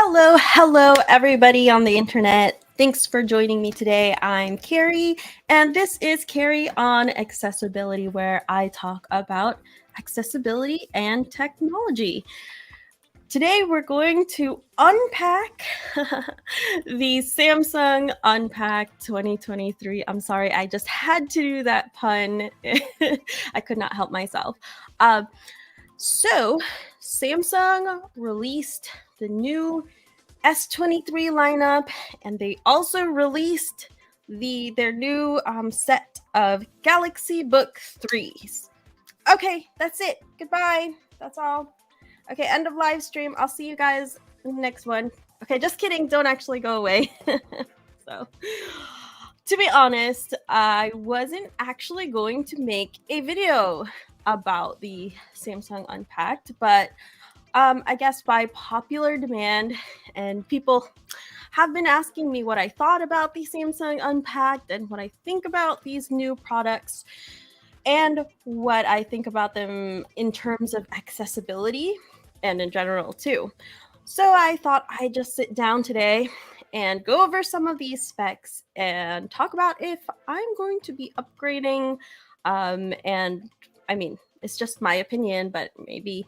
Hello, everybody on the internet. Thanks for joining me today. I'm Carrie, and this is Carrie on Accessibility, where I talk about accessibility and technology. Today, we're going to unpack the Samsung Unpacked 2023. I'm sorry, I just had to do that pun. I could not help myself. So, Samsung released the new S23 lineup, and they also released their new set of Galaxy Book 3s. Okay, that's it. Goodbye. That's all. Okay, end of live stream. I'll see you guys in the next one. Okay, just kidding. Don't actually go away. So, to be honest, I wasn't actually going to make a video about the Samsung Unpacked, but I guess by popular demand, and people have been asking me what I thought about the Samsung Unpacked and what I think about these new products and what I think about them in terms of accessibility and in general too. So I thought I'd just sit down today and go over some of these specs and talk about if I'm going to be upgrading. And I mean, it's just my opinion, but maybe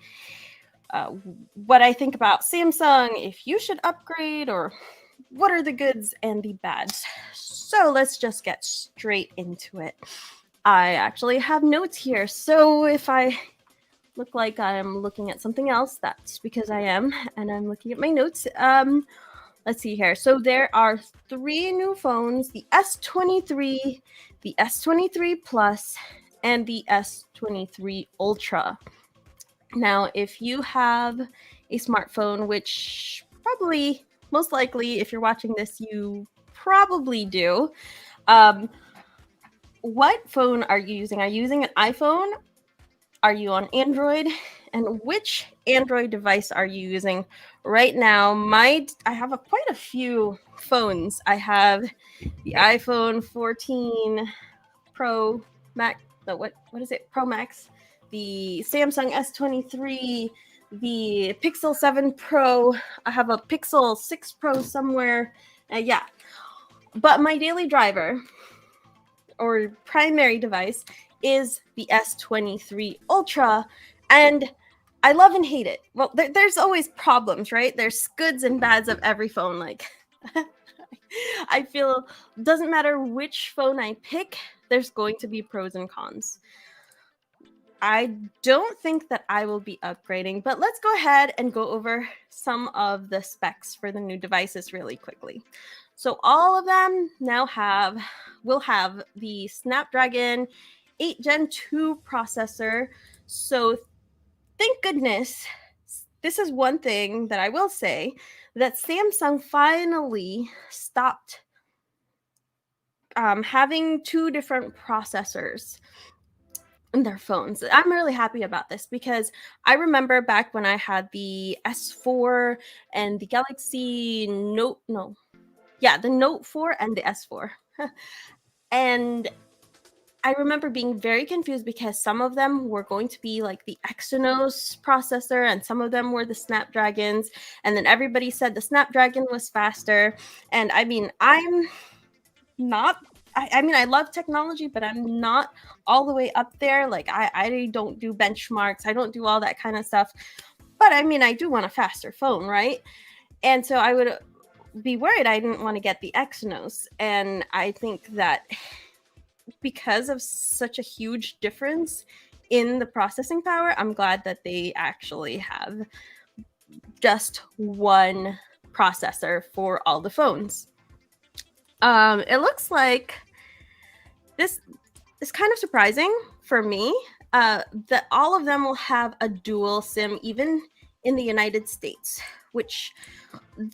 what I think about Samsung, if you should upgrade, or what are the goods and the bads. So let's just get straight into it. I actually have notes here, so if I look like I'm looking at something else, that's because I am, and I'm looking at my notes. Let's see here. So there are 3 new phones: the S23, the S23 Plus, and the S23 Ultra. Now, if you have a smartphone, which probably, most likely, if you're watching this, you probably do. What phone are you using? Are you using an iPhone? Are you on Android? And which Android device are you using right now? I have quite a few phones. I have the iPhone 14 Pro Max. What is it? Pro Max. The Samsung S23, the Pixel 7 Pro. I have a Pixel 6 Pro somewhere. Yeah. But my daily driver or primary device is the S23 Ultra, and I love and hate it. Well, there's always problems, right? There's goods and bads of every phone. Like, I feel doesn't matter which phone I pick, there's going to be pros and cons. I don't think that I will be upgrading, but let's go ahead and go over some of the specs for the new devices really quickly. So all of them now will have the Snapdragon 8 Gen 2 processor. So thank goodness, this is one thing that I will say, that Samsung finally stopped having 2 different processors in their phones. I'm really happy about this because I remember back when I had the S4 and the Galaxy Note, the Note 4 and the S4. And I remember being very confused because some of them were going to be like the Exynos processor and some of them were the Snapdragons. And then everybody said the Snapdragon was faster. And I mean, I love technology, but I'm not all the way up there. Like, I don't do benchmarks. I don't do all that kind of stuff. But I mean, I do want a faster phone, right? And so I would be worried I didn't want to get the Exynos. And I think that because of such a huge difference in the processing power, I'm glad that they actually have just one processor for all the phones. It looks like this is kind of surprising for me that all of them will have a dual SIM, even in the United States, which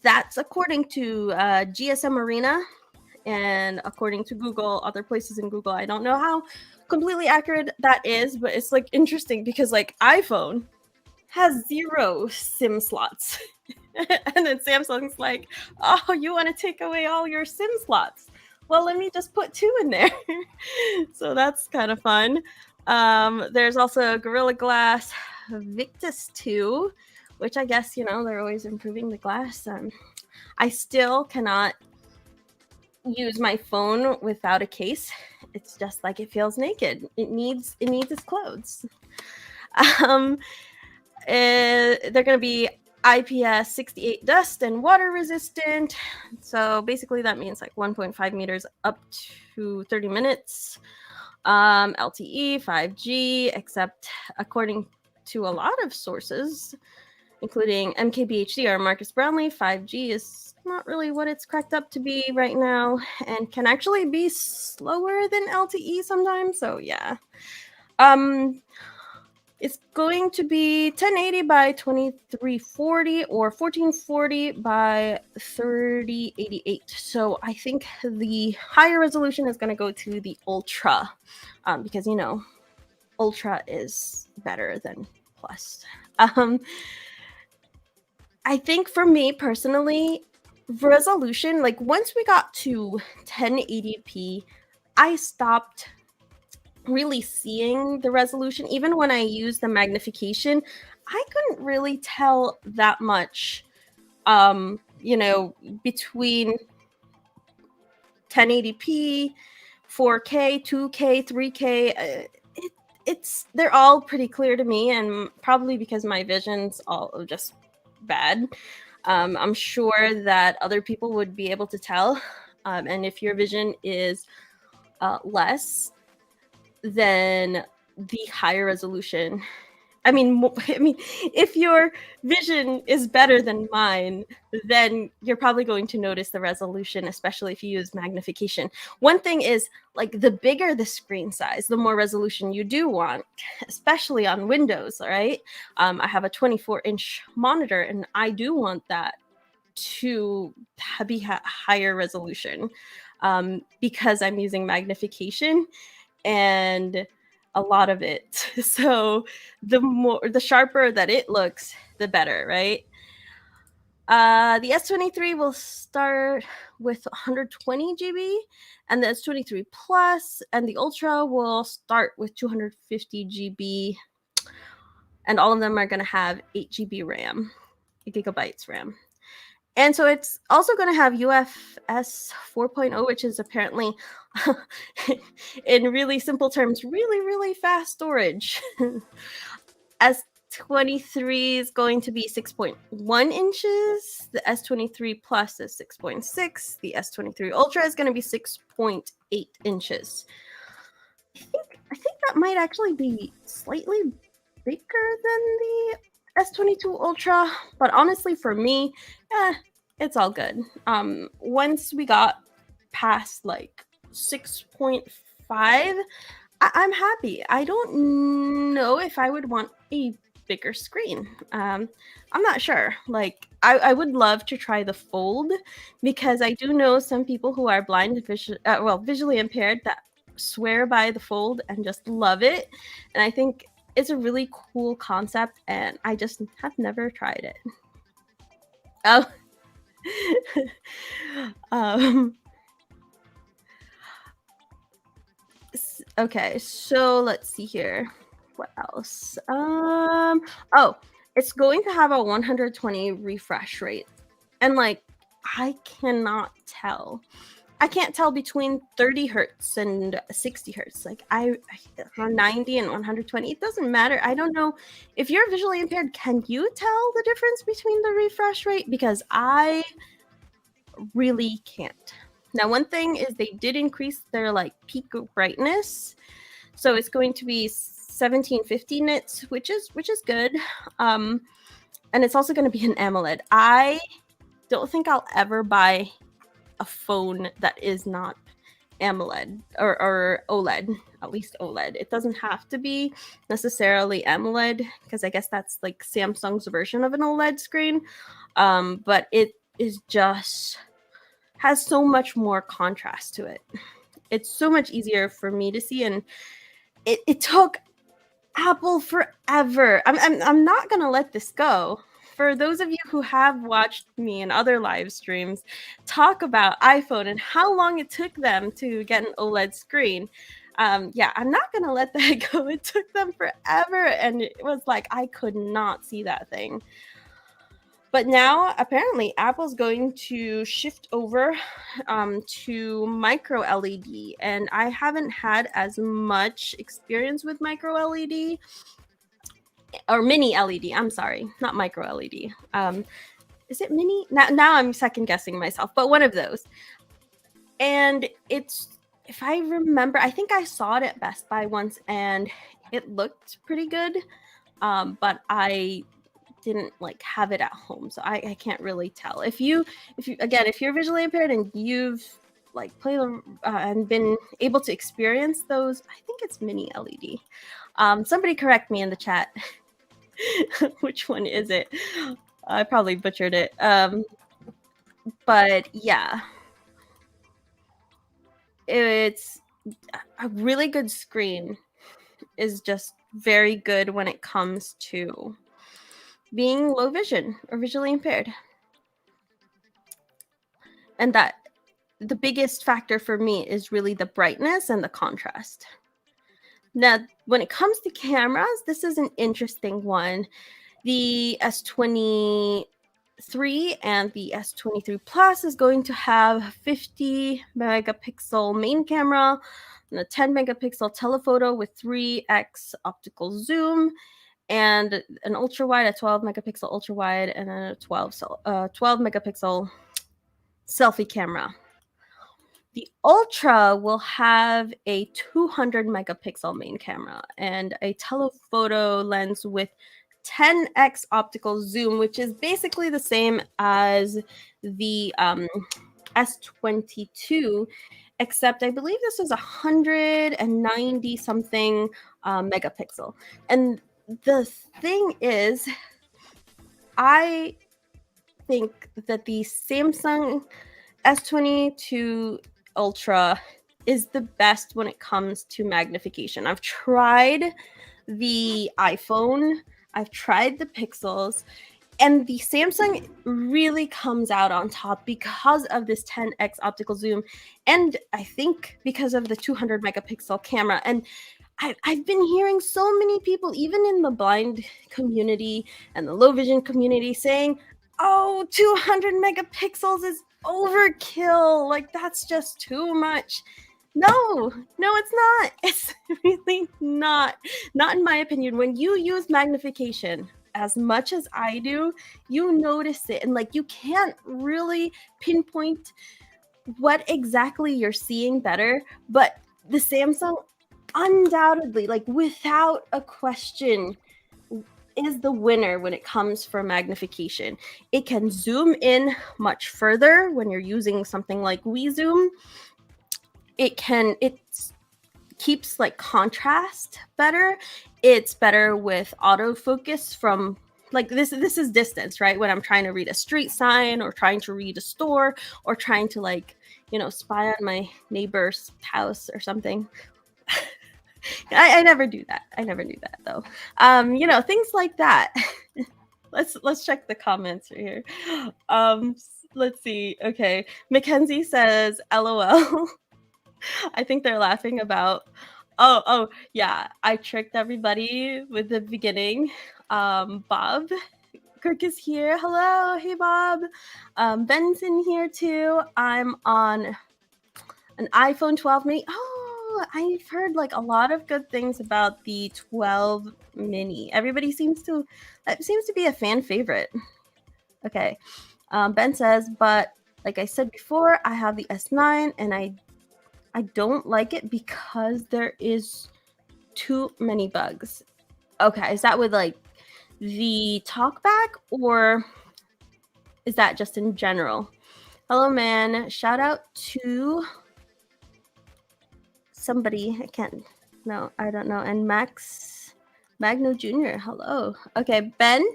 that's according to GSM Arena and according to Google, other places in Google. I don't know how completely accurate that is, but it's like interesting because like iPhone has 0 SIM slots. And then Samsung's like, oh, you want to take away all your SIM slots? Well, let me just put 2 in there. So that's kind of fun. There's also Gorilla Glass Victus 2, which I guess, they're always improving the glass. I still cannot use my phone without a case. It's just like it feels naked. It needs its clothes. Um, they're going to be IPS 68 dust and water resistant. So basically that means like 1.5 meters up to 30 minutes. LTE, 5G, except according to a lot of sources, including MKBHD or Marcus Brownlee, 5G is not really what it's cracked up to be right now and can actually be slower than LTE sometimes. So yeah. It's going to be 1080 by 2340 or 1440 by 3088. So I think the higher resolution is going to go to the Ultra because, Ultra is better than Plus. I think for me personally, resolution, like once we got to 1080p, I stopped really seeing the resolution. Even when I used the magnification, I couldn't really tell that much, between 1080p, 4K, 2K, 3K. They're all pretty clear to me, and probably because my vision's all just bad. I'm sure that other people would be able to tell. And if your vision is less than the higher resolution, I mean, if your vision is better than mine, then you're probably going to notice the resolution, especially if you use magnification. One thing is, like, the bigger the screen size, the more resolution you do want, especially on Windows, all right? I have a 24-inch monitor, and I do want that to be higher resolution because I'm using magnification and a lot of it. So the sharper that it looks, the better, right? The S23 will start with 120 GB, and the S23 Plus and the Ultra will start with 250 GB, and all of them are going to have 8 GB RAM, 8 gigabytes RAM. And so it's also going to have UFS 4.0, which is apparently, in really simple terms, really, really fast storage. S23 is going to be 6.1 inches. The S23 Plus is 6.6. The S23 Ultra is going to be 6.8 inches. I think that might actually be slightly bigger than the S22 Ultra, but honestly, for me, it's all good. Once we got past like 6.5, I'm happy. I don't know if I would want a bigger screen. I'm not sure. Like, I would love to try the Fold because I do know some people who are blind, visually impaired, that swear by the Fold and just love it. And I think it's a really cool concept, and I just have never tried it. Oh. Okay, so let's see here. What else? It's going to have a 120 refresh rate. And like, I cannot tell. I can't tell between 30 hertz and 60 hertz. Like, on 90 and 120, it doesn't matter. I don't know if you're visually impaired. Can you tell the difference between the refresh rate? Because I really can't. Now, one thing is they did increase their like peak brightness, so it's going to be 1750 nits, which is good. And it's also going to be an AMOLED. I don't think I'll ever buy a phone that is not AMOLED or OLED, at least OLED. It doesn't have to be necessarily AMOLED because I guess that's like Samsung's version of an OLED screen. But it is just has so much more contrast to it. It's so much easier for me to see, and it took Apple forever. I'm not gonna let this go. For those of you who have watched me in other live streams talk about iPhone and how long it took them to get an OLED screen, I'm not gonna let that go. It took them forever, and it was like I could not see that thing. But now apparently Apple's going to shift over to micro LED, and I haven't had as much experience with micro LED or mini LED. I'm sorry, not micro LED. Is it mini? Now I'm second guessing myself, but one of those. And it's, if I remember, I think I saw it at Best Buy once, and it looked pretty good. But I didn't like have it at home, so I can't really tell. If you again, if you're visually impaired and you've like played and been able to experience those, I think it's mini LED. Somebody correct me in the chat. Which one is it? I probably butchered it. But yeah, it's a really good screen is just very good when it comes to being low vision or visually impaired. And that the biggest factor for me is really the brightness and the contrast. Now, when it comes to cameras, this is an interesting one. The S23 and the S23 Plus is going to have 50 megapixel main camera and a 10 megapixel telephoto with 3x optical zoom, and an ultra wide, a 12 megapixel ultra wide, and a 12 megapixel selfie camera. The Ultra will have a 200 megapixel main camera and a telephoto lens with 10x optical zoom, which is basically the same as the S22, except I believe this is 190 something megapixel. And the thing is, I think that the Samsung S22 Ultra is the best when it comes to magnification. I've tried the iPhone, I've tried the Pixels, and the Samsung really comes out on top because of this 10x optical zoom, and I think because of the 200 megapixel camera. And I've been hearing so many people, even in the blind community and the low vision community, saying, oh, 200 megapixels is overkill. Like, that's just too much. No, it's not. It's really not. Not in my opinion. When you use magnification as much as I do, you notice it. And like, you can't really pinpoint what exactly you're seeing better. But the Samsung undoubtedly, like without a question, is the winner when it comes for magnification. It can zoom in much further when you're using something like WeZoom. It keeps like contrast better. It's better with autofocus from like this is distance, right? When I'm trying to read a street sign or trying to read a store or trying to like, spy on my neighbor's house or something. I never do that. I never do that though. Things like that. Let's check the comments right here. Let's see. Okay. Mackenzie says, LOL. I think they're laughing about, oh yeah, I tricked everybody with the beginning. Bob Kirk is here. Hello. Hey Bob. Ben's in here too. I'm on an iPhone 12 mini. Oh, I've heard like a lot of good things about the 12 mini. Everybody seems to be a fan favorite. Okay. Ben says, but like I said before, I have the S9 and I don't like it because there is too many bugs. Okay, is that with like the talkback or is that just in general? Hello, man. Shout out to somebody. I don't know. And Magno Jr. Hello. Okay, Ben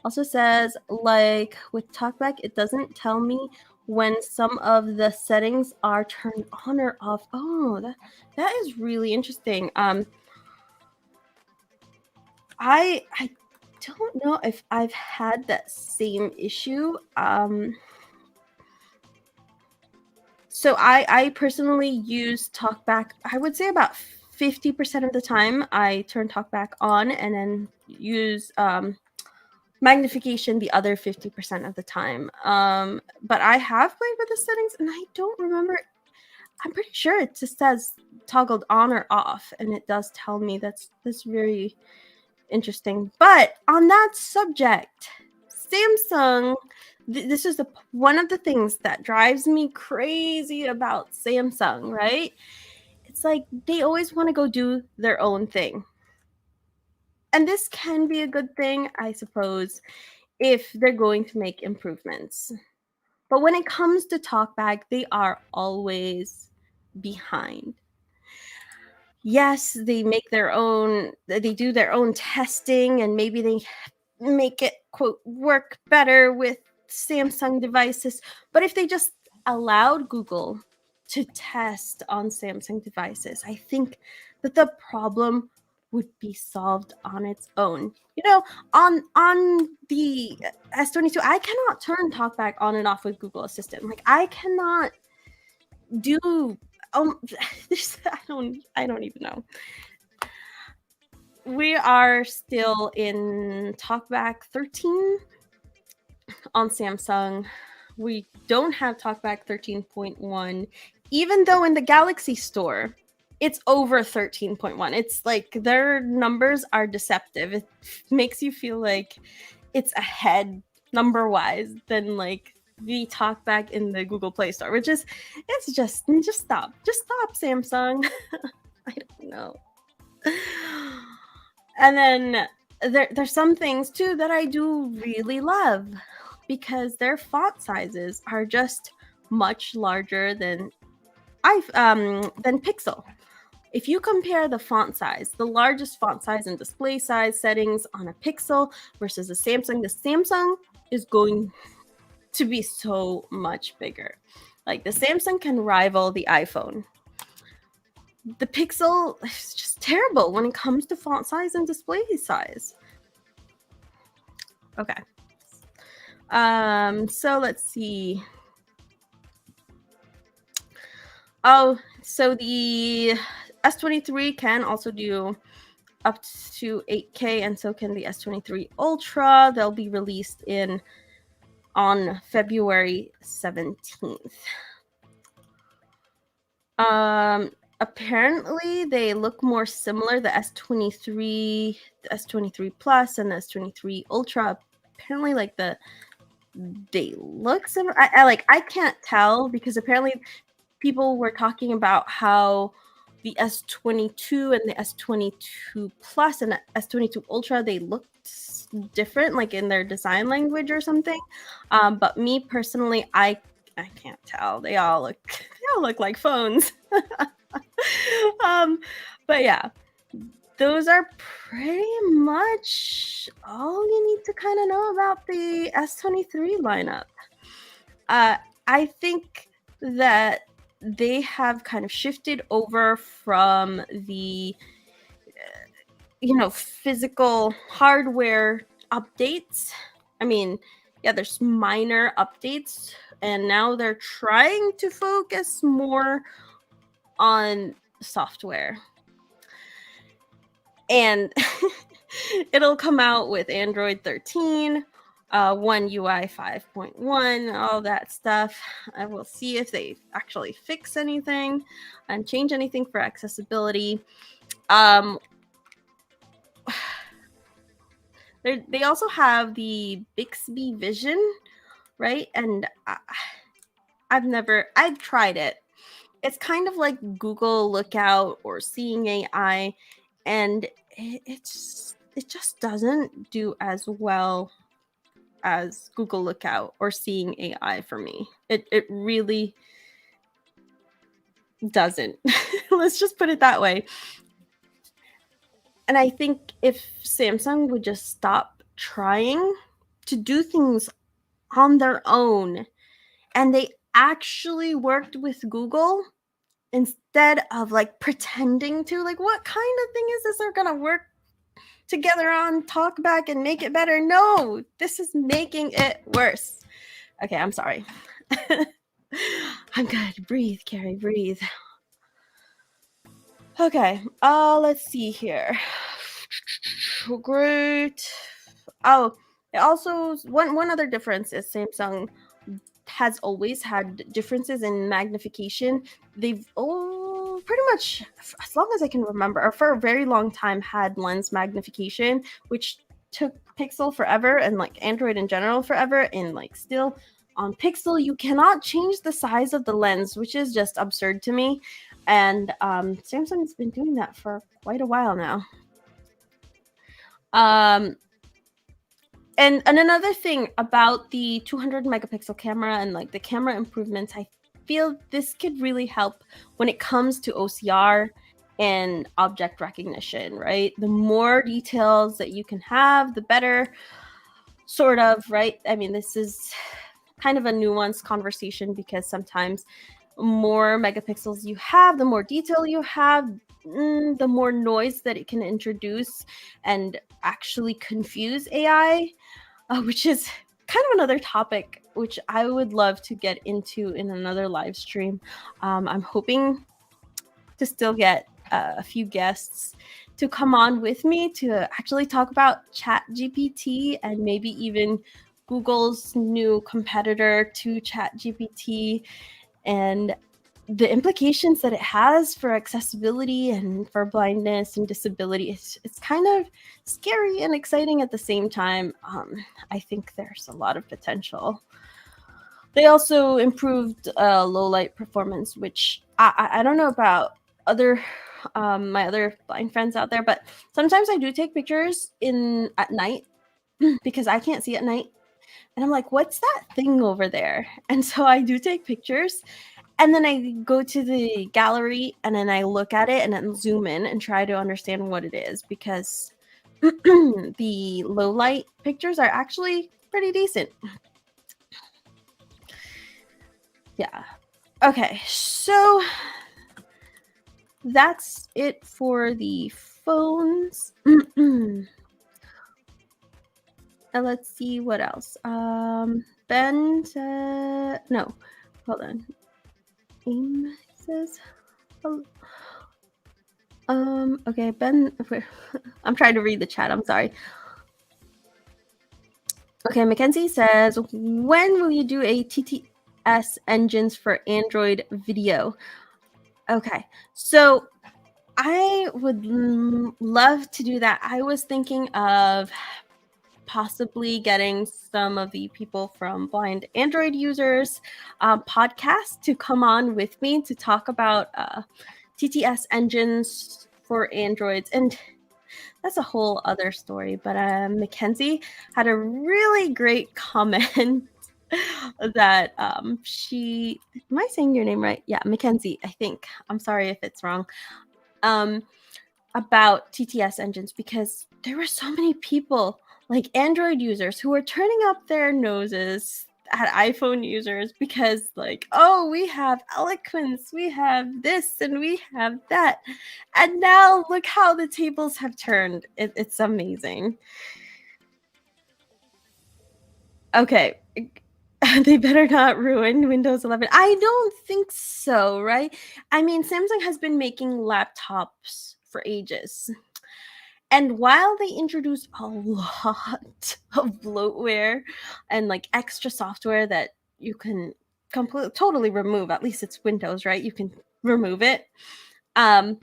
also says, like with talkback, it doesn't tell me when some of the settings are turned on or off. Oh, that is really interesting. I don't know if I've had that same issue. So I personally use talkback. I would say about 50% of the time I turn talkback on and then use magnification the other 50% of the time. But I have played with the settings and I don't remember. I'm pretty sure it just says toggled on or off, and it does tell me. That's very interesting. But on that subject, Samsung, this is one of the things that drives me crazy about Samsung, right? It's like they always want to go do their own thing. And this can be a good thing, I suppose, if they're going to make improvements. But when it comes to TalkBack, they are always behind. Yes, they do their own testing, and maybe they make it, quote, work better with Samsung devices. But if they just allowed Google to test on Samsung devices, I think that the problem would be solved on its own. On the S22, I cannot turn TalkBack on and off with Google Assistant. Like, I cannot do I don't even know. We are still in TalkBack 13 on Samsung. We don't have TalkBack 13.1, even though in the Galaxy Store, it's over 13.1. It's like their numbers are deceptive. It makes you feel like it's ahead number-wise than like the TalkBack in the Google Play Store, which is, it's just stop. Just stop, Samsung. I don't know. And then there's some things too that I do really love, because their font sizes are just much larger than Pixel. If you compare the font size, the largest font size and display size settings on a Pixel versus a Samsung, the Samsung is going to be so much bigger. Like, the Samsung can rival the iPhone. The Pixel is just terrible when it comes to font size and display size. Okay. So let's see. Oh, so the S23 can also do up to 8K, and so can the S23 Ultra. They'll be released on February 17th. Apparently they look more similar, the S23 Plus and the S23 Ultra. Apparently, like, they look similar. I can't tell, because apparently people were talking about how the S22 and the S22 Plus and the S22 Ultra, they looked different, like in their design language or something. But me personally, I can't tell. They all look like phones. But yeah, those are pretty much all you need to kind of know about the S23 lineup. I think that they have kind of shifted over from the physical hardware updates. I mean, yeah, there's minor updates, and now they're trying to focus more on software. And it'll come out with Android 13, One UI 5.1, all that stuff. I will see if they actually fix anything and change anything for accessibility. They also have the Bixby Vision, right? And I've tried it. It's kind of like Google Lookout or Seeing AI, and it just doesn't do as well as Google Lookout or Seeing AI for me. It really doesn't. Let's just put it that way. And I think if Samsung would just stop trying to do things on their own, and they actually worked with Google instead of like pretending to, like, what kind of thing is this they're gonna work together on TalkBack and make it better? No, this is making it worse. Okay, I'm sorry. I'm good. Breathe, Carrie, breathe. Okay, let's see here. Great. Oh, It also, one other difference is Samsung has always had differences in magnification. They've pretty much, as long as I can remember, or for a very long time, had lens magnification, which took Pixel forever, and like Android in general forever. And like still on Pixel, you cannot change the size of the lens, which is just absurd to me. And Samsung's been doing that for quite a while now. And another thing about the 200 megapixel camera and like the camera improvements, I feel this could really help when it comes to OCR and object recognition, right? The more details that you can have, the better, sort of, right? I mean, this is kind of a nuanced conversation because sometimes more megapixels you have, the more detail you have, the more noise that it can introduce and actually confuse AI, which is kind of another topic which I would love to get into in another live stream. I'm hoping to still get a few guests to come on with me to actually talk about ChatGPT and maybe even Google's new competitor to ChatGPT and the implications that it has for accessibility and for blindness and disability. It's kind of scary and exciting at the same time. I think there's a lot of potential. They also improved low light performance, which I don't know about other my other blind friends out there, but sometimes I do take pictures at night because I can't see at night. And I'm like, what's that thing over there? And so I do take pictures. And then I go to the gallery and then I look at it and then zoom in and try to understand what it is, because the low light pictures are actually pretty decent. Yeah. Okay, so that's it for the phones. Let's see what else. Ben said, no, hold on. Aim says, okay, Ben, I'm trying to read the chat. I'm sorry. Okay, Mackenzie says, when will you do a TTS engines for Android video? Okay, so I would love to do that. I was thinking of possibly getting some of the people from Blind Android Users podcast to come on with me to talk about TTS engines for Androids. And that's a whole other story. But Mackenzie had a really great comment that she, am I saying your name right? Yeah, Mackenzie, I think. I'm sorry if it's wrong. About TTS engines, because there were so many people, like Android users, who were turning up their noses at iPhone users because, like, oh, we have eloquence, we have this, and we have that. And now look how the tables have turned. It's amazing. Okay. They better not ruin Windows 11. I don't think so, right? I mean, Samsung has been making laptops for ages. And while they introduce a lot of bloatware and like extra software that you can totally remove, at least it's Windows, right? You can remove it. I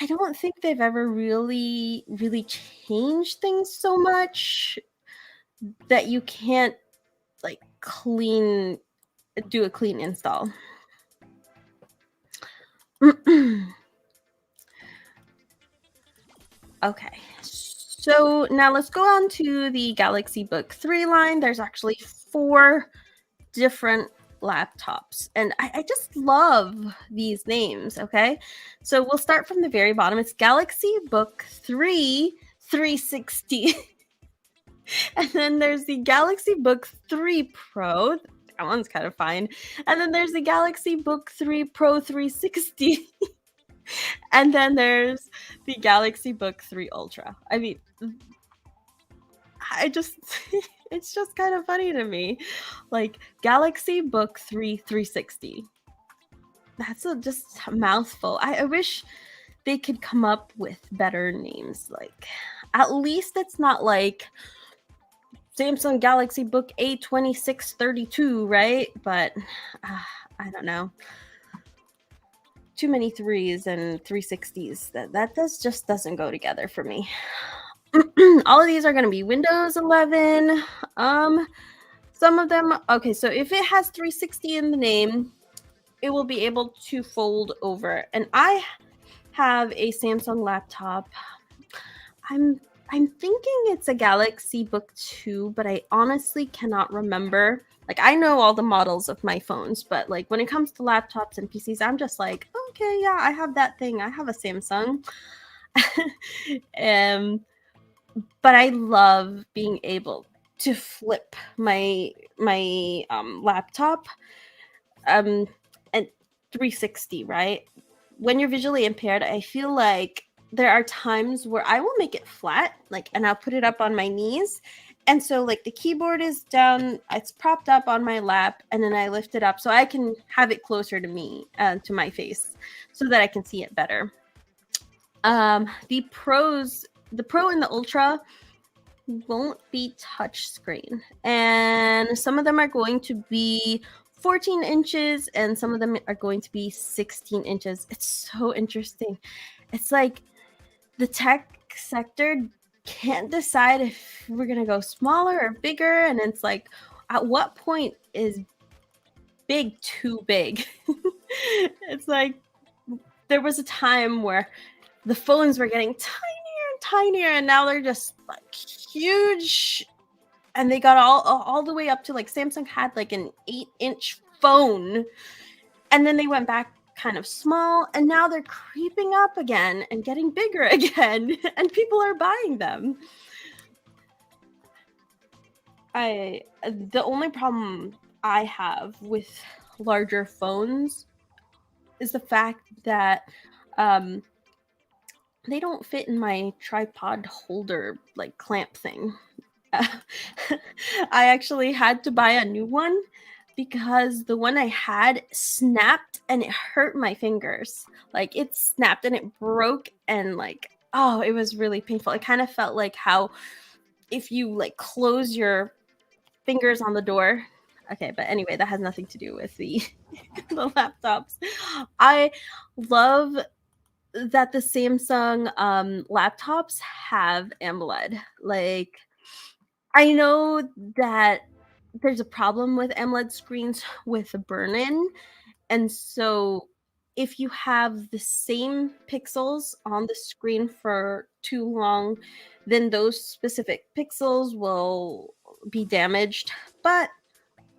don't think they've ever really changed things so much that you can't like do a clean install. Okay, so now let's go on to the Galaxy Book 3 line. There's actually 4 different laptops, and I just love these names. Okay, so we'll start from the very bottom. It's Galaxy Book 3 360. And then there's the Galaxy Book 3 Pro. That one's kind of fine. And then there's the Galaxy Book 3 Pro 360. And then there's the Galaxy Book 3 Ultra. I mean, it's just kind of funny to me. Like, Galaxy Book 3 360. That's just a mouthful. I wish they could come up with better names. Like, at least it's not like Samsung Galaxy Book A2632, right? But I don't know. Too many threes and 360s. That just doesn't go together for me. All of these are going to be Windows 11. Some of them, okay, so if it has 360 in the name, it will be able to fold over. And I have a Samsung laptop. I'm thinking it's a Galaxy Book 2, but I honestly cannot remember. Like, I know all the models of my phones, but like when it comes to laptops and PCs, I'm just like, okay, yeah, I have that thing. I have a Samsung. But I love being able to flip my laptop and 360, right? When you're visually impaired, I feel like there are times where I will make it flat, like, and I'll put it up on my knees. And so like the keyboard is down, it's propped up on my lap, and then I lift it up so I can have it closer to me, to my face, so that I can see it better. The Pro and the Ultra won't be touchscreen, and some of them are going to be 14 inches and some of them are going to be 16 inches. It's so interesting. It's like the tech sector can't decide if we're going to go smaller or bigger, and it's like, at what point is big too big? It's like there was a time where the phones were getting tinier, and now they're just like huge, and they got all the way up to, like, Samsung had like an 8-inch phone, and then they went back kind of small, and now they're creeping up again and getting bigger again, and people are buying them. The only problem I have with larger phones is the fact that they don't fit in my tripod holder, like, clamp thing. I actually had to buy a new one because the one I had snapped and it hurt my fingers. Like, it snapped and it broke, and like, oh, it was really painful. It kind of felt like how if you like close your fingers on the door. Okay, but anyway, that has nothing to do with the the laptops. I love that the Samsung laptops have AMOLED. Like, I know that there's a problem with AMOLED screens with a burn-in, and so if you have the same pixels on the screen for too long, then those specific pixels will be damaged. But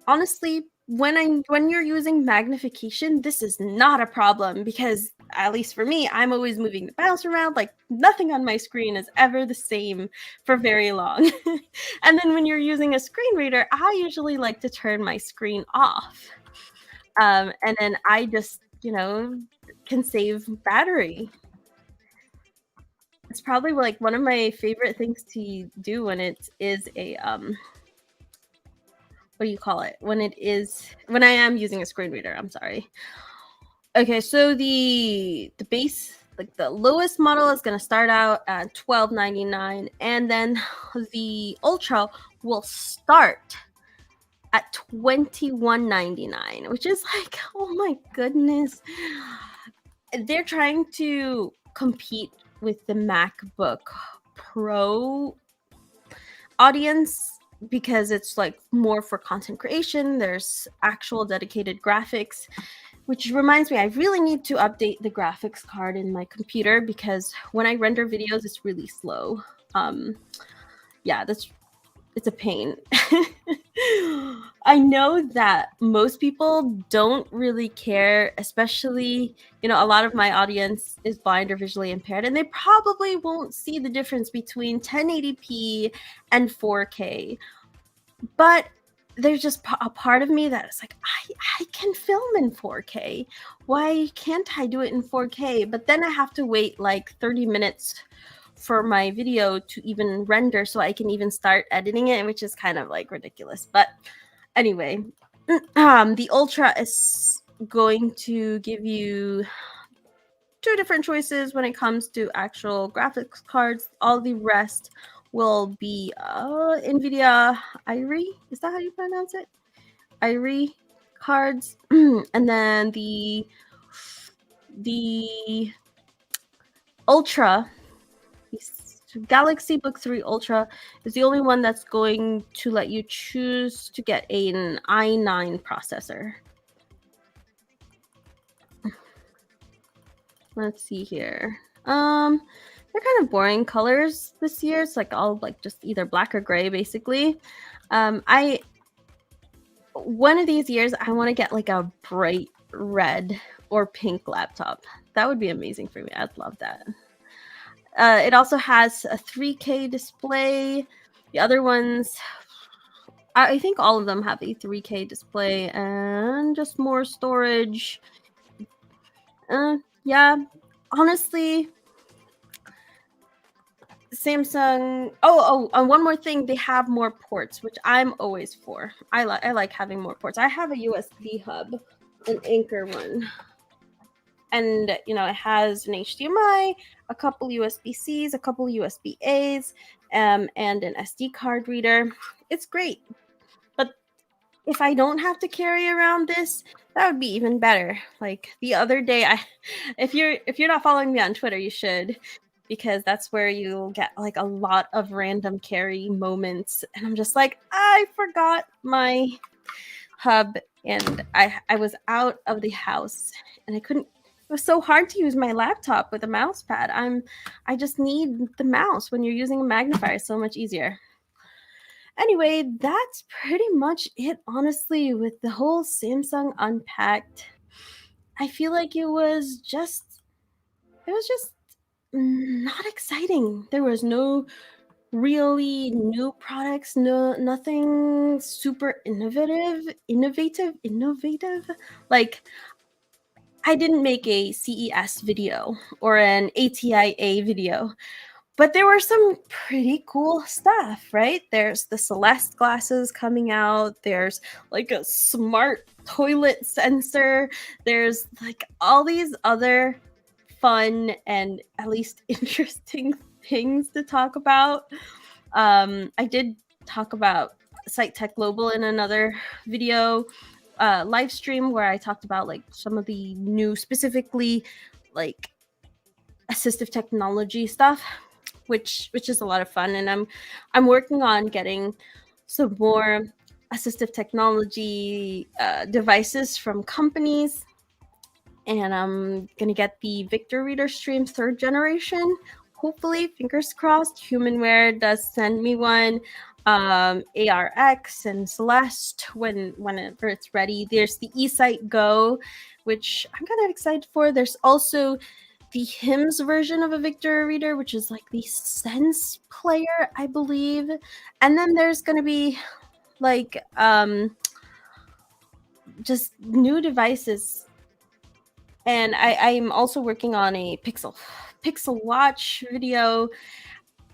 honestly, when you're using magnification, this is not a problem because, at least for me, I'm always moving the mouse around. Like, nothing on my screen is ever the same for very long. And then when you're using a screen reader, I usually like to turn my screen off. And then I just, can save battery. It's probably like one of my favorite things to do when it is a what do you call it? When I am using a screen reader, I'm sorry. Okay, so the base, like the lowest model, is going to start out at $12.99, and then the Ultra will start at $21.99, which is like, oh my goodness. They're trying to compete with the MacBook Pro audience because it's like more for content creation. There's actual dedicated graphics, which reminds me, I really need to update the graphics card in my computer because when I render videos, it's really slow. Yeah, it's a pain. I know that most people don't really care, especially, a lot of my audience is blind or visually impaired, and they probably won't see the difference between 1080p and 4K. But there's just a part of me that is like, I can film in 4K. Why can't I do it in 4K? But then I have to wait like 30 minutes for my video to even render so I can even start editing it, which is kind of like ridiculous. But anyway, the Ultra is going to give you two different choices when it comes to actual graphics cards. All the rest will be NVIDIA Irie. Is that how you pronounce it? Irie cards, and then the Ultra, Galaxy Book 3 Ultra is the only one that's going to let you choose to get an i9 processor. Let's see here. They're kind of boring colors this year. It's like all like just either black or gray, basically. One of these years I want to get like a bright red or pink laptop. That would be amazing for me. I'd love that. It also has a 3K display. The other ones, I think all of them have a 3K display and just more storage. Yeah, honestly, Samsung. And one more thing, they have more ports, which I'm always for. I like having more ports. I have a USB hub, an Anchor one, and it has an HDMI, a couple USB-Cs, a couple USB-As, and an SD card reader. It's great. But if I don't have to carry around this, that would be even better. Like the other day, if you're not following me on Twitter, you should, because that's where you'll get like a lot of random carry moments. And I'm just like, I forgot my hub, and I was out of the house, and I couldn't. It was so hard to use my laptop with a mouse pad. I just need the mouse. When you're using a magnifier, it's so much easier. Anyway, that's pretty much it, honestly, with the whole Samsung Unpacked. I feel like it was just not exciting. There was no really new products, nothing super innovative. Like, I didn't make a CES video or an ATIA video, but there were some pretty cool stuff, right? There's the Celeste glasses coming out. There's like a smart toilet sensor. There's like all these other fun and at least interesting things to talk about. I did talk about Site Tech Global in another video live stream where I talked about like some of the new, specifically like assistive technology stuff, which is a lot of fun. And I'm working on getting some more assistive technology devices from companies, and I'm gonna get the Victor Reader Stream 3rd generation. Hopefully, fingers crossed. Humanware does send me one. ARX and Celeste whenever it's ready. There's the eSight Go, which I'm kind of excited for. There's also the HIMS version of a Victor Reader, which is like the Sense player, I believe. And then there's gonna be like just new devices. And I'm also working on a Pixel Watch video.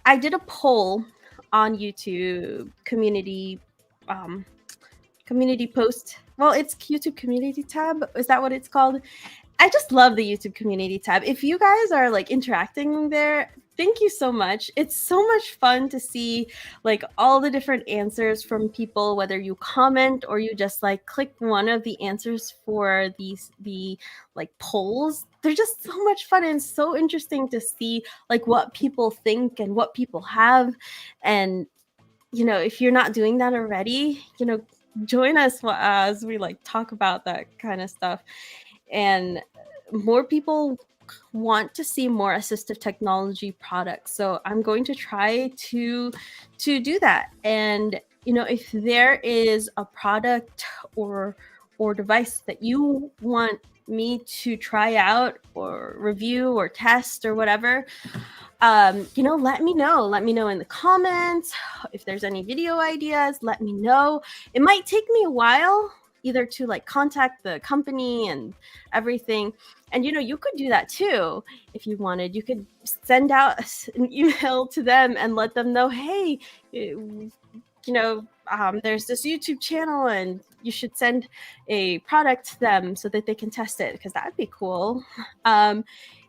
I did a poll on YouTube community post. Well, it's YouTube community tab. Is that what it's called? I just love the YouTube community tab. If you guys are like interacting there, thank you so much. It's so much fun to see like all the different answers from people, whether you comment or you just like click one of the answers for the like polls. They're just so much fun and so interesting to see like what people think and what people have. And if you're not doing that already, join us as we like talk about that kind of stuff. And more people want to see more assistive technology products, so I'm going to try to do that. And if there is a product or device that you want me to try out or review or test or whatever, let me know in the comments. If there's any video ideas, let me know. It might take me a while either to like contact the company and everything. And you could do that too if you wanted. You could send out an email to them and let them know, hey, there's this YouTube channel and you should send a product to them so that they can test it, because that'd be cool. And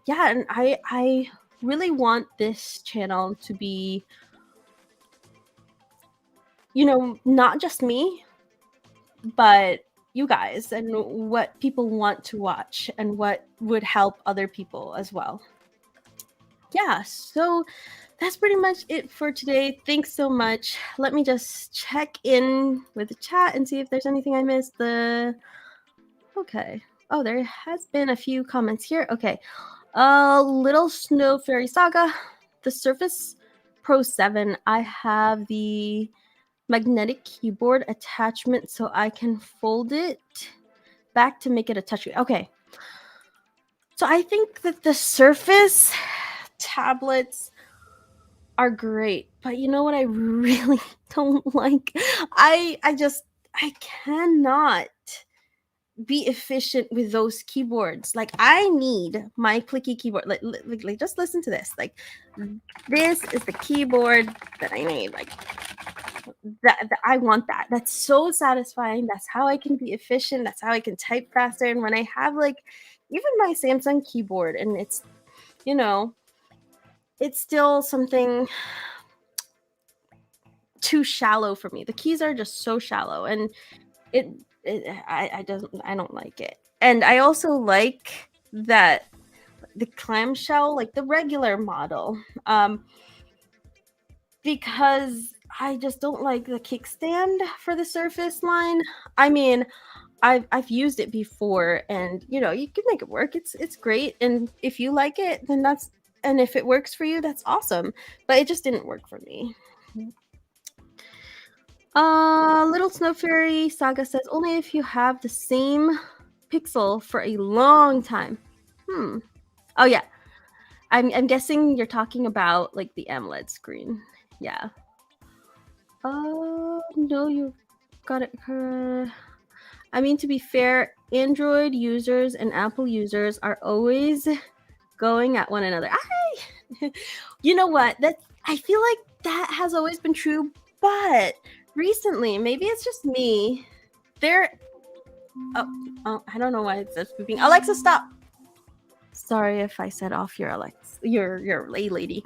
I really want this channel to be not just me, but you guys, and what people want to watch and what would help other people as well. Yeah, so that's pretty much it for today. Thanks so much. Let me just check in with the chat and see if there's anything I missed. Okay. Oh, there has been a few comments here. Okay. Little Snow Fairy Saga, the Surface Pro 7. I have the magnetic keyboard attachment so I can fold it back to make it a touchscreen. Okay. So I think that the Surface tablets are great, but you know what I really don't like? I cannot be efficient with those keyboards. Like, I need my clicky keyboard. Like just listen to this. Like, this is the keyboard that I need. Like, that I want that. That's so satisfying. That's how I can be efficient. That's how I can type faster. And when I have, like, even my Samsung keyboard, and it's, it's still something too shallow for me. The keys are just so shallow, and I don't like it. And I also like that the clamshell, like the regular model, because I just don't like the kickstand for the Surface line. I mean, I've used it before, and you can make it work. It's great, and if you like it, then and if it works for you, that's awesome. But it just didn't work for me. Little Snow Fairy Saga says only if you have the same pixel for a long time. Oh yeah, I'm guessing you're talking about like the AMOLED screen. Yeah. Oh no, you got it. I mean, to be fair, Android users and Apple users are always going at one another. You know what? I feel like that has always been true, but recently, maybe it's just me. Oh, I don't know why it's just beeping. Alexa, stop. Sorry if I set off your your lady.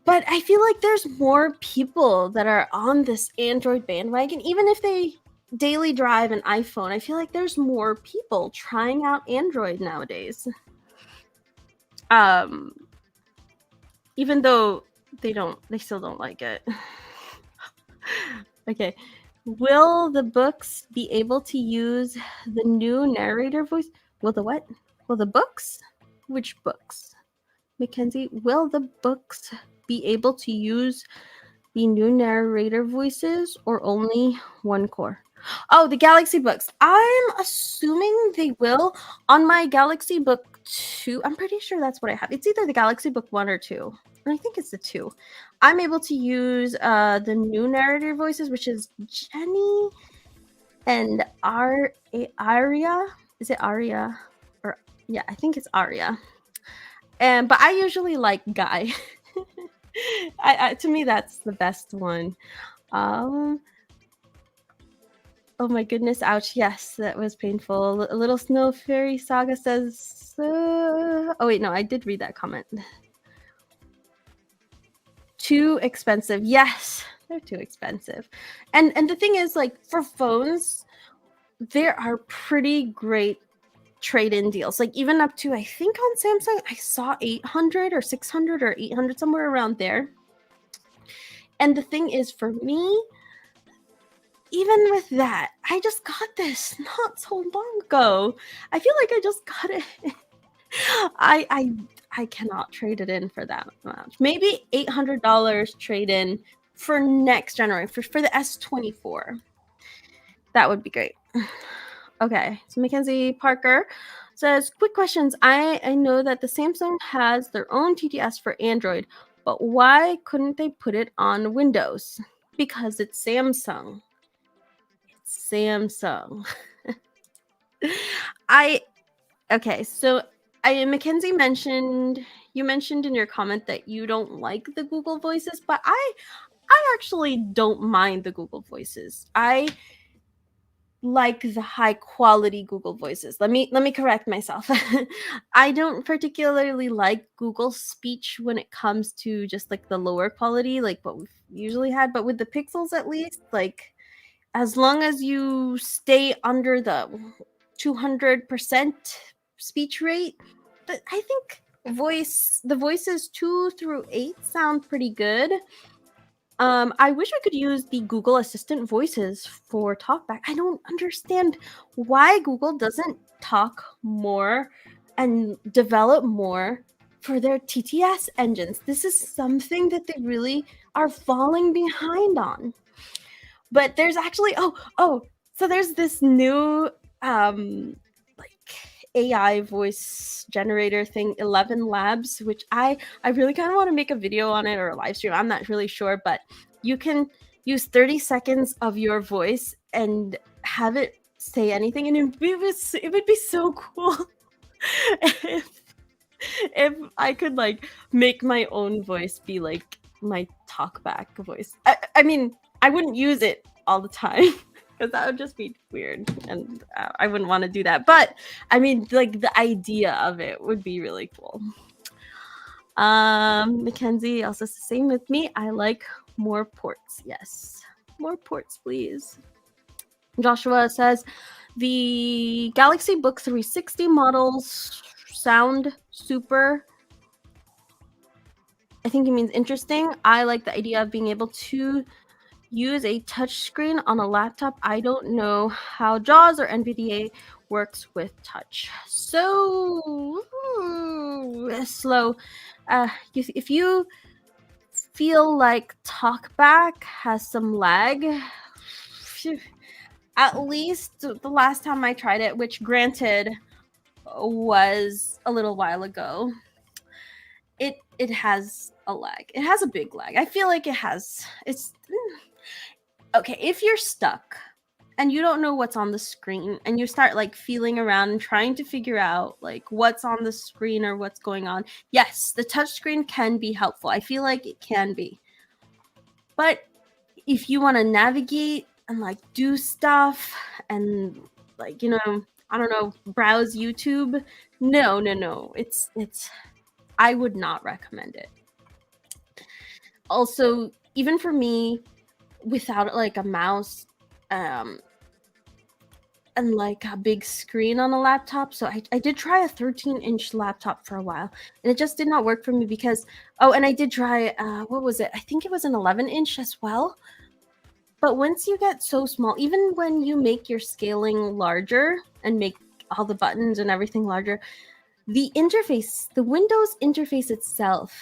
But I feel like there's more people that are on this Android bandwagon, even if they daily drive an iPhone. I feel like there's more people trying out Android nowadays. Even though they still don't like it. Okay. Will the books be able to use the new narrator voice? Will the what? Will the books? Which books? Mackenzie, will the books be able to use the new narrator voices or only one core? Oh, the Galaxy books. I'm assuming they will. On my Galaxy Book 2, I'm pretty sure that's what I have. It's either the Galaxy Book 1 or 2. And I think it's the 2. I'm able to use the new narrator voices, which is Jenny and Aria. Is it Aria? Or yeah, I think it's Aria. But I usually like Guy. To me, that's the best one. Oh my goodness, ouch. Yes, that was painful. A Little Snow Fairy Saga says, oh wait, no, I did read that comment. Too expensive. Yes, they're too expensive. And the thing is, like, for phones, there are pretty great trade-in deals. Like, even up to, I think on Samsung, I saw 800 or 600 or 800, somewhere around there. And the thing is, for me, even with that, I just got this not so long ago. I feel like I just got it. I cannot trade it in for that much. Maybe $800 trade in for next generation for the S24. That would be great. Okay, so Mackenzie Parker says, quick questions. I know that the Samsung has their own TTS for Android, but why couldn't they put it on Windows? Because it's Samsung. It's Samsung. Okay, so Mackenzie you mentioned in your comment that you don't like the Google Voices, but I actually don't mind the Google Voices. like the high quality Google Voices. Let me correct myself. I don't particularly like Google Speech when it comes to just like the lower quality, like what we've usually had. But with the Pixels, at least, like as long as you stay under the 200% speech rate, but I think the voices 2 through 8 sound pretty good. I wish I could use the Google Assistant voices for TalkBack. I don't understand why Google doesn't talk more and develop more for their TTS engines. This is something that they really are falling behind on. But there's actually so there's this new like AI voice generator thing, 11 Labs, which I really kind of want to make a video on it or a live stream. I'm not really sure, but you can use 30 seconds of your voice and have it say anything, and it would be so cool if I could like make my own voice be like my talkback voice. I mean, I wouldn't use it all the time because that would just be weird, and I wouldn't want to do that. But I mean, like the idea of it would be really cool. Mackenzie also says the same with me. I like more ports. Yes, more ports, please. Joshua says the Galaxy Book 360 models sound super. I think he means interesting. I like the idea of being able to use a touchscreen on a laptop. I don't know how JAWS or NVDA works with touch. So slow. If you feel like TalkBack has some lag, at least the last time I tried it, which granted was a little while ago, it has a lag. It has a big lag. I feel like it's okay. If you're stuck and you don't know what's on the screen and you start like feeling around and trying to figure out like what's on the screen or what's going on, yes, the touchscreen can be helpful. I feel like it can be. But if you want to navigate and like do stuff and like, I don't know, browse YouTube, no. It's I would not recommend it. Also, even for me, without like a mouse, and like a big screen on a laptop. So I did try a 13-inch laptop for a while, and it just did not work for me because and I did try what was it? I think it was an 11-inch as well. But once you get so small, even when you make your scaling larger and make all the buttons and everything larger, the interface, the Windows interface itself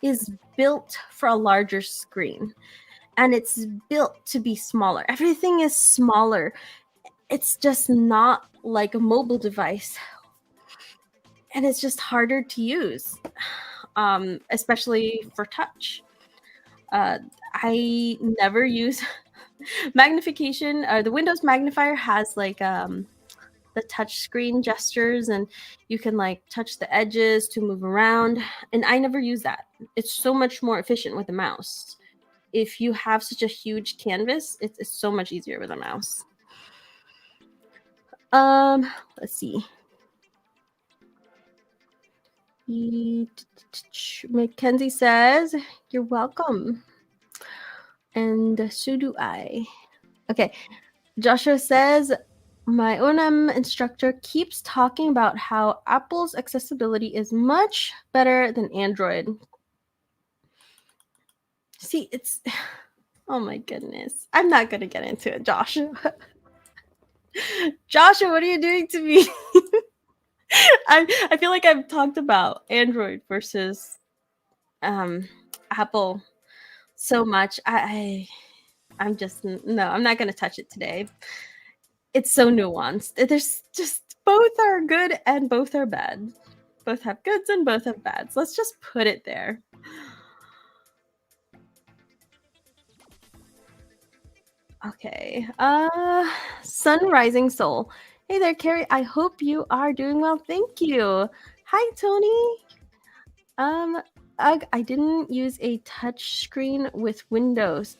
is built for a larger screen, and it's built to be smaller. Everything is smaller. It's just not like a mobile device, and it's just harder to use, especially for touch. I never use magnification. The Windows magnifier has like the touch screen gestures, and you can like touch the edges to move around, and I never use that. It's so much more efficient with a mouse. If you have such a huge canvas, it's so much easier with a mouse. Let's see. Mackenzie says, "You're welcome." And so do I. Okay. Joshua says, my ONM instructor keeps talking about how Apple's accessibility is much better than Android. See, it's... Oh my goodness. I'm not going to get into it, Joshua. Joshua, what are you doing to me? I feel like I've talked about Android versus Apple so much. I'm just... No, I'm not going to touch it today. It's so nuanced. There's just both are good and both are bad. Both have goods and both have bads. Let's just put it there. Okay. Sun Rising Soul. Hey there, Carrie. I hope you are doing well. Thank you. Hi, Tony. I didn't use a touch screen with Windows.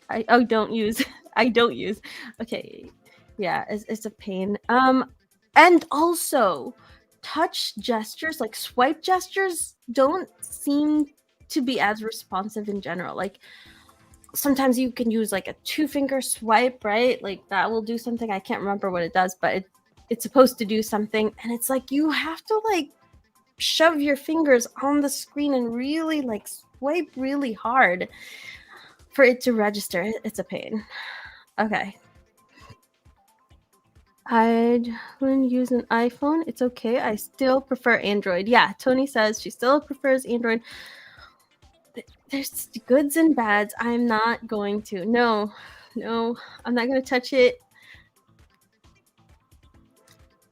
I don't use. I don't use. Okay. Yeah, it's a pain. And also touch gestures, like swipe gestures, don't seem to be as responsive in general. Like sometimes you can use like a 2-finger swipe, right? Like that will do something. I can't remember what it does, but it's supposed to do something. And it's like you have to like shove your fingers on the screen and really like swipe really hard for it to register. It's a pain. Okay. I wouldn't use an iPhone. It's okay. I still prefer Android. Yeah, Tony says she still prefers Android. There's goods and bads. I'm not going to. No, I'm not going to touch it.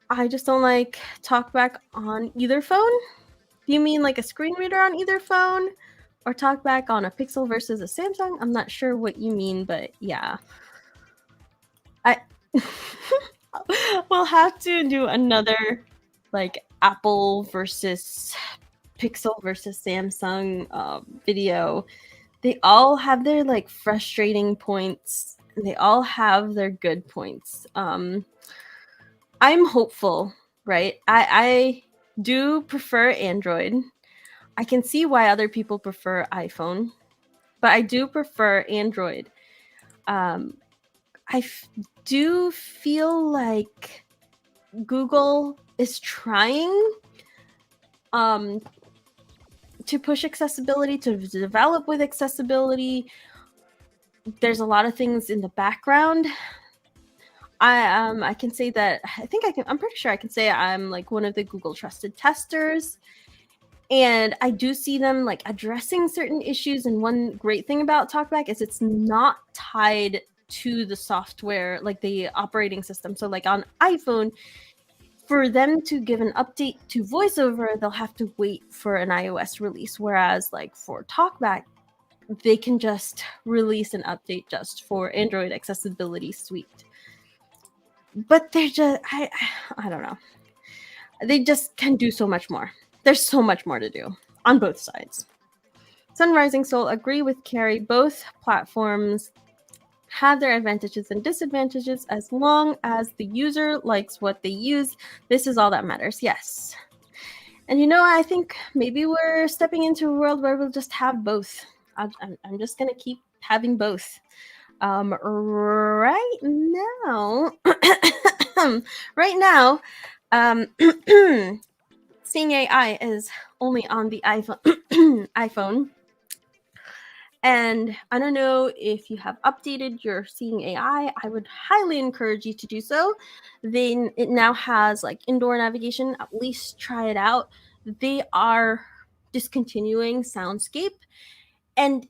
I just don't like TalkBack on either phone. Do you mean like a screen reader on either phone? Or TalkBack on a Pixel versus a Samsung? I'm not sure what you mean, but yeah. I we'll have to do another like Apple versus Pixel versus Samsung video. They all have their like frustrating points and they all have their good points. I'm hopeful, right? I do prefer Android. I can see why other people prefer iPhone, but I do prefer Android. I do feel like Google is trying to push accessibility, to develop with accessibility. There's a lot of things in the background. I can say that I'm pretty sure I can say I'm like one of the Google trusted testers. And I do see them like addressing certain issues. And one great thing about TalkBack is it's not tied to the software, like the operating system. So like on iPhone, for them to give an update to VoiceOver, they'll have to wait for an iOS release. Whereas like for TalkBack, they can just release an update just for Android Accessibility Suite. But they're just, I don't know. They just can do so much more. There's so much more to do on both sides. Sunrising Soul, agree with Carrie. Both platforms have their advantages and disadvantages as long as the user likes what they use. This is all that matters. Yes. And you know, I think maybe we're stepping into a world where we'll just have both. I'm just going to keep having both. Right now, Seeing AI is only on the iPhone. And I don't know if you have updated your Seeing AI. I would highly encourage you to do so. Then it now has like indoor navigation. At least try it out. They are discontinuing Soundscape, and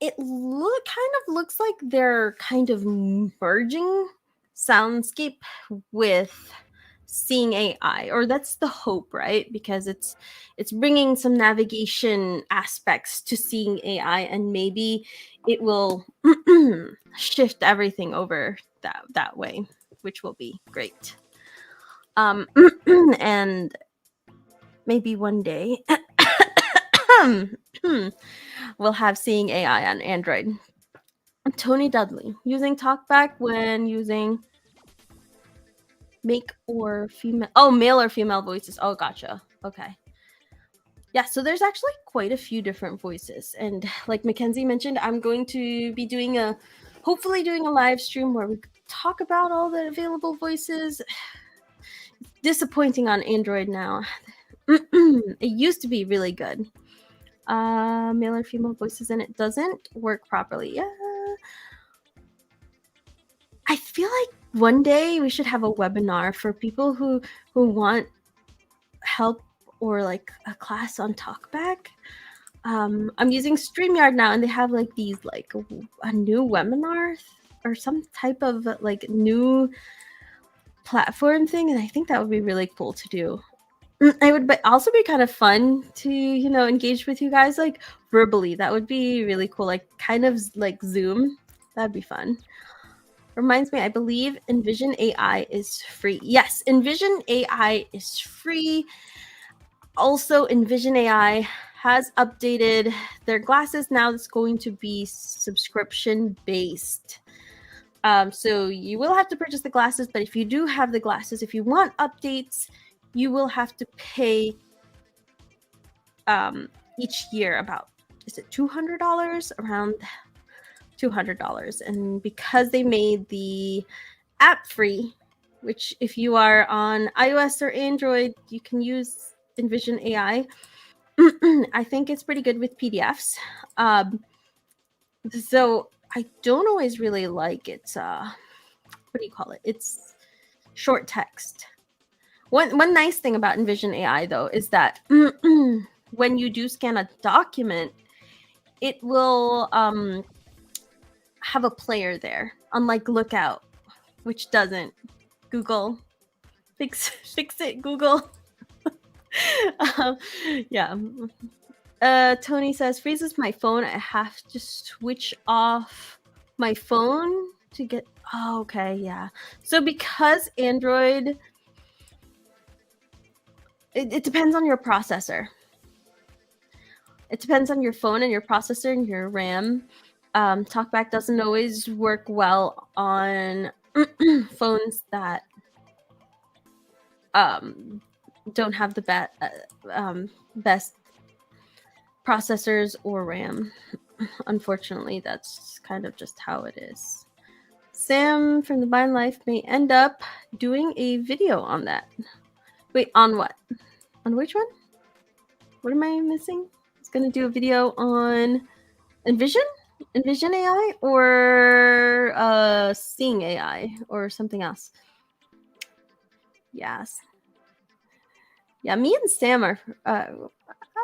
it kind of looks like they're kind of merging Soundscape with Seeing AI, or that's the hope, right? Because it's bringing some navigation aspects to Seeing AI, and maybe it will shift everything over that way, which will be great. And maybe one day we'll have Seeing AI on Android. Tony Dudley, using TalkBack when using male or female voices. Oh, gotcha. Okay. Yeah, so there's actually quite a few different voices. And like Mackenzie mentioned, I'm going to be hopefully doing a live stream where we talk about all the available voices. Disappointing on Android now. It used to be really good. Male or female voices, and it doesn't work properly. Yeah. I feel like one day we should have a webinar for people who want help or like a class on TalkBack. I'm using StreamYard now, and they have like these like a new webinar or some type of like new platform thing, and I think that would be really cool to do. It would also be kind of fun to engage with you guys like verbally. That would be really cool, like kind of like Zoom. That'd be fun. Reminds me, I believe Envision AI is free. Yes, Envision AI is free. Also, Envision AI has updated their glasses. Now it's going to be subscription based. So you will have to purchase the glasses, but if you do have the glasses, if you want updates, you will have to pay each year about, is it $200? Around $200. And because they made the app free, which if you are on iOS or Android, you can use Envision AI. I think it's pretty good with PDFs. So I don't always really like its what do you call it? It's short text. One nice thing about Envision AI though is that when you do scan a document, it will have a player there, unlike Lookout, which doesn't. Google, fix it, Google. Yeah. Tony says, freezes my phone. I have to switch off my phone to get. Oh, okay, yeah. So because Android, it depends on your processor. It depends on your phone and your processor and your RAM. TalkBack doesn't always work well on phones that don't have the best processors or RAM. Unfortunately, that's kind of just how it is. Sam from the Bind Life may end up doing a video on that. Wait, on what? On which one? What am I missing? He's gonna do a video on Envision AI, or Seeing AI, or something else. Yes. Yeah, me and Sam are. I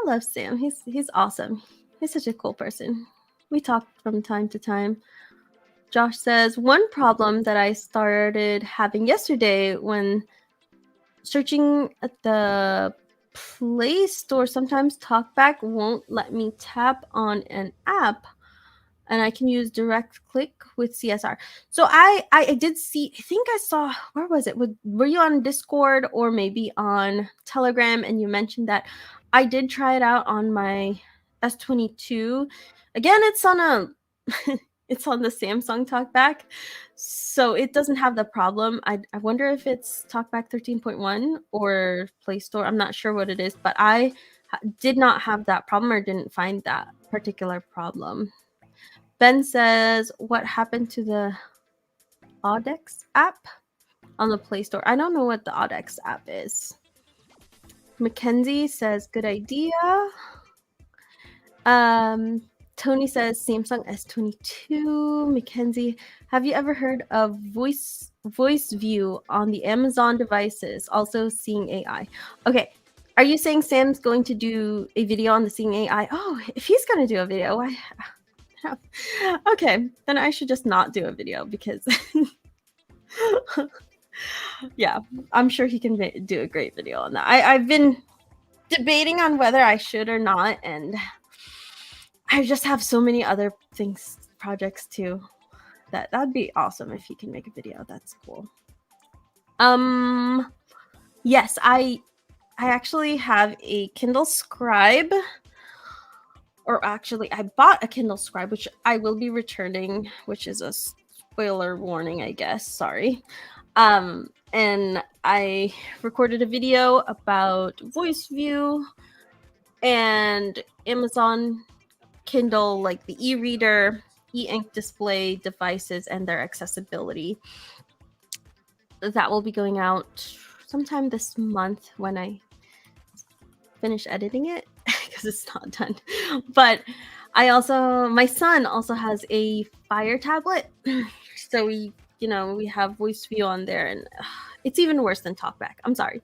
love Sam. He's awesome. He's such a cool person. We talk from time to time. Josh says, one problem that I started having yesterday when searching at the Play Store, sometimes TalkBack won't let me tap on an app and I can use direct click with CSR. So I did see, I think I saw, where was it? Were you on Discord or maybe on Telegram? And you mentioned that. I did try it out on my S22. Again, it's on a it's on the Samsung TalkBack, so it doesn't have the problem. I wonder if it's TalkBack 13.1 or Play Store. I'm not sure what it is, but I did not have that problem, or didn't find that particular problem. Ben says, what happened to the Audex app on the Play Store? I don't know what the Audex app is. Mackenzie says, good idea. Tony says, Samsung S22. Mackenzie, have you ever heard of voice view on the Amazon devices? Also Seeing AI. Okay. Are you saying Sam's going to do a video on the Seeing AI? Oh, if he's going to do a video, okay, then I should just not do a video, because yeah, I'm sure he can do a great video on that. I've been debating on whether I should or not, and I just have so many other projects too, that'd be awesome if he can make a video. That's cool. Yes, I actually have a Kindle Scribe. Or actually, I bought a Kindle Scribe, which I will be returning, which is a spoiler warning, I guess. Sorry. And I recorded a video about voice view and Amazon Kindle, like the e-reader, e-ink display devices, and their accessibility. That will be going out sometime this month when I finish editing it, because it's not done. But my son also has a Fire tablet, so we have voice view on there, and it's even worse than TalkBack. I'm sorry.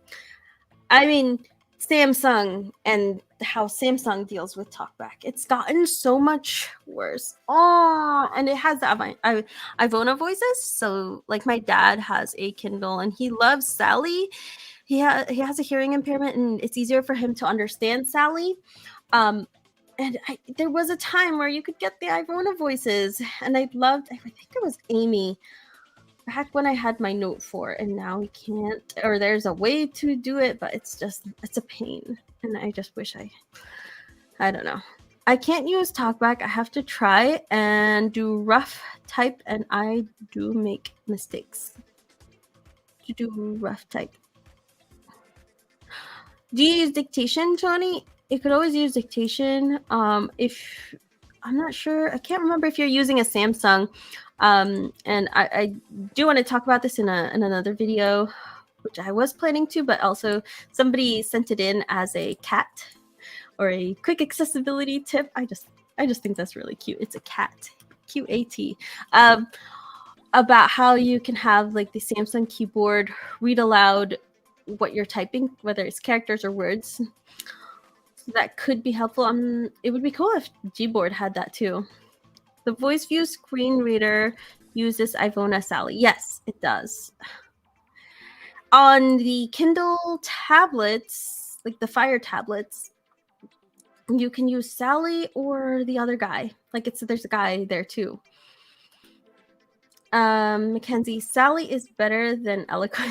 I mean, Samsung and how Samsung deals with TalkBack, it's gotten so much worse. Oh, and it has the Ivona voices. So like my dad has a Kindle and he loves Sally. He has a hearing impairment, and it's easier for him to understand Sally. And there was a time where you could get the Ivona voices, and I think it was Amy back when I had my Note 4, and now we can't, or there's a way to do it, but it's a pain. And I just wish I don't know. I can't use talkback. I have to try and do rough type, and I do make mistakes. To do rough type. Do you use dictation, Tony? You could always use dictation. If I'm not sure, I can't remember if you're using a Samsung. And I do want to talk about this in another video, which I was planning to, but also somebody sent it in as a cat or a quick accessibility tip. I just think that's really cute. It's a cat, QAT. About how you can have like the Samsung keyboard read aloud what you're typing, whether it's characters or words. So that could be helpful. It would be cool if Gboard had that too. The voice view screen reader uses Ivona Sally. Yes, it does. On the Kindle tablets, like the Fire tablets, you can use Sally or the other guy. Like there's a guy there too. Mackenzie, Sally is better than Eloquence.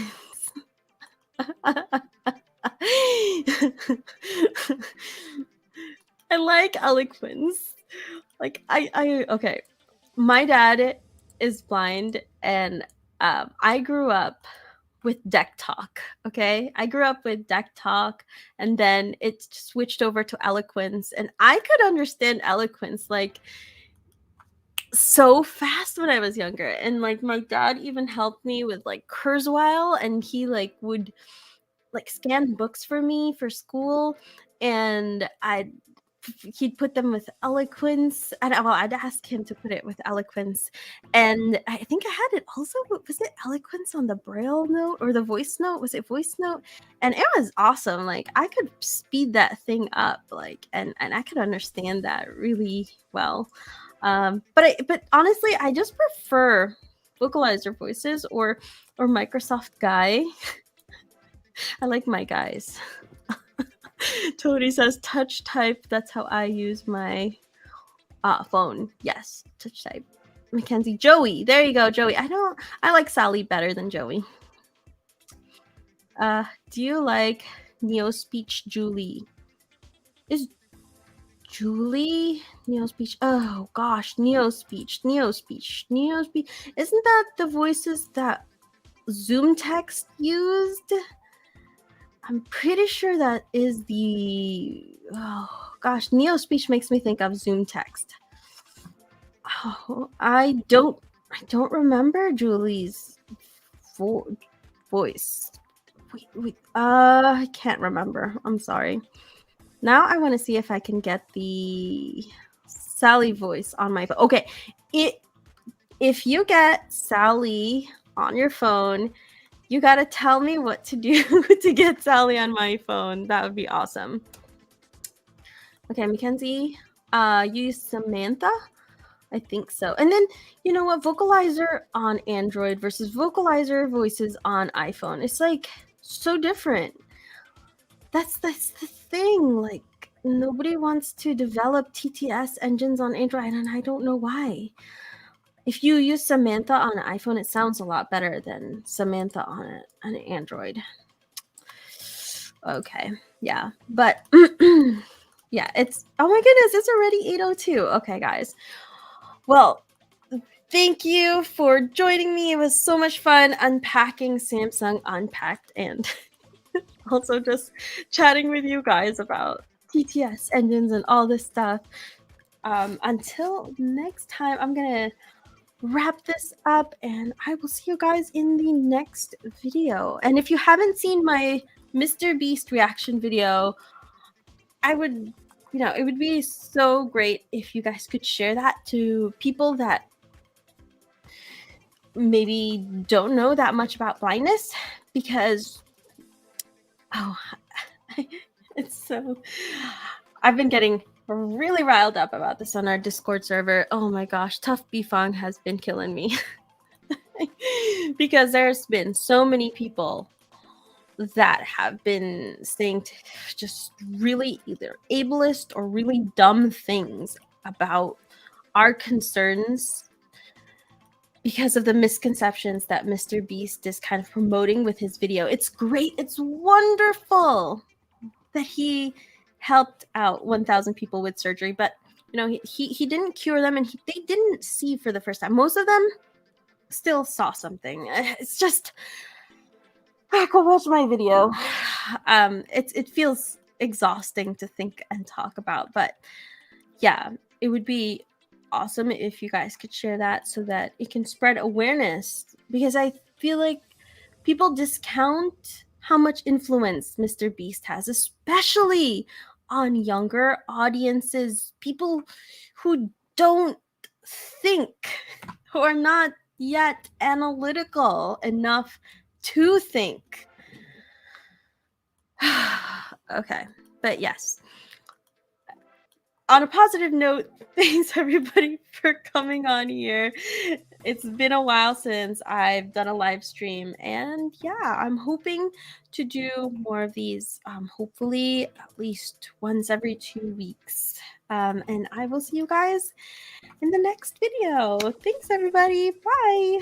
I like Eloquence. Like I okay. My dad is blind, and I grew up with Deck Talk. Okay, I grew up with Deck Talk, and then it switched over to Eloquence, and I could understand Eloquence like so fast when I was younger. And like my dad even helped me with like Kurzweil, and he like would like scan books for me for school, and he'd put them with Eloquence. I'd ask him to put it with Eloquence, and I think I had it also. Was it Eloquence on the Braille note or the voice note? Was it voice note? And it was awesome. Like I could speed that thing up, like, and I could understand that really well. But honestly, I just prefer vocalizer voices or Microsoft Guy. I like my guys. Tony says touch type. That's how I use my phone. Yes, touch type. Mackenzie, Joey. There you go, Joey. I like Sally better than Joey. Do you like NeoSpeech Julie? Is Julie NeoSpeech? Oh gosh, NeoSpeech. Isn't that the voices that Zoom Text used? I'm pretty sure that is the. Oh gosh, NeoSpeech makes me think of Zoom Text. Oh, I don't remember Julie's voice. Wait. I can't remember. I'm sorry. Now I want to see if I can get the Sally voice on my phone. Okay, if you get Sally on your phone, you gotta tell me what to do to get Sally on my phone. That would be awesome. Okay, Mackenzie, you use Samantha? I think so. And then, you know what? Vocalizer on Android versus vocalizer voices on iPhone. It's like so different. That's the thing. Like, nobody wants to develop TTS engines on Android, and I don't know why. If you use Samantha on an iPhone, it sounds a lot better than Samantha on an Android. Okay, yeah, but yeah, it's, oh my goodness, it's already 8:02. Okay, guys. Well, thank you for joining me. It was so much fun unpacking Samsung Unpacked and also just chatting with you guys about TTS engines and all this stuff. Until next time, I'm gonna wrap this up, and I will see you guys in the next video. And if you haven't seen my Mr. Beast reaction video, I would, it would be so great if you guys could share that to people that maybe don't know that much about blindness, because I've been getting really riled up about this on our Discord server. Oh my gosh, Tough Bifang has been killing me because there's been so many people that have been saying just really either ableist or really dumb things about our concerns because of the misconceptions that Mr. Beast is kind of promoting with his video. It's great. It's wonderful that he helped out 1,000 people with surgery, but he didn't cure them, and they didn't see for the first time. Most of them still saw something. It's just, go watch my video. It feels exhausting to think and talk about, but yeah, it would be awesome if you guys could share that so that it can spread awareness, because I feel like people discount how much influence Mr. Beast has, especially on younger audiences, people who don't think, who are not yet analytical enough to think. Okay, but yes. On a positive note, thanks everybody for coming on here. It's been a while since I've done a live stream, and yeah, I'm hoping to do more of these, hopefully at least once every 2 weeks. And I will see you guys in the next video. Thanks everybody. Bye.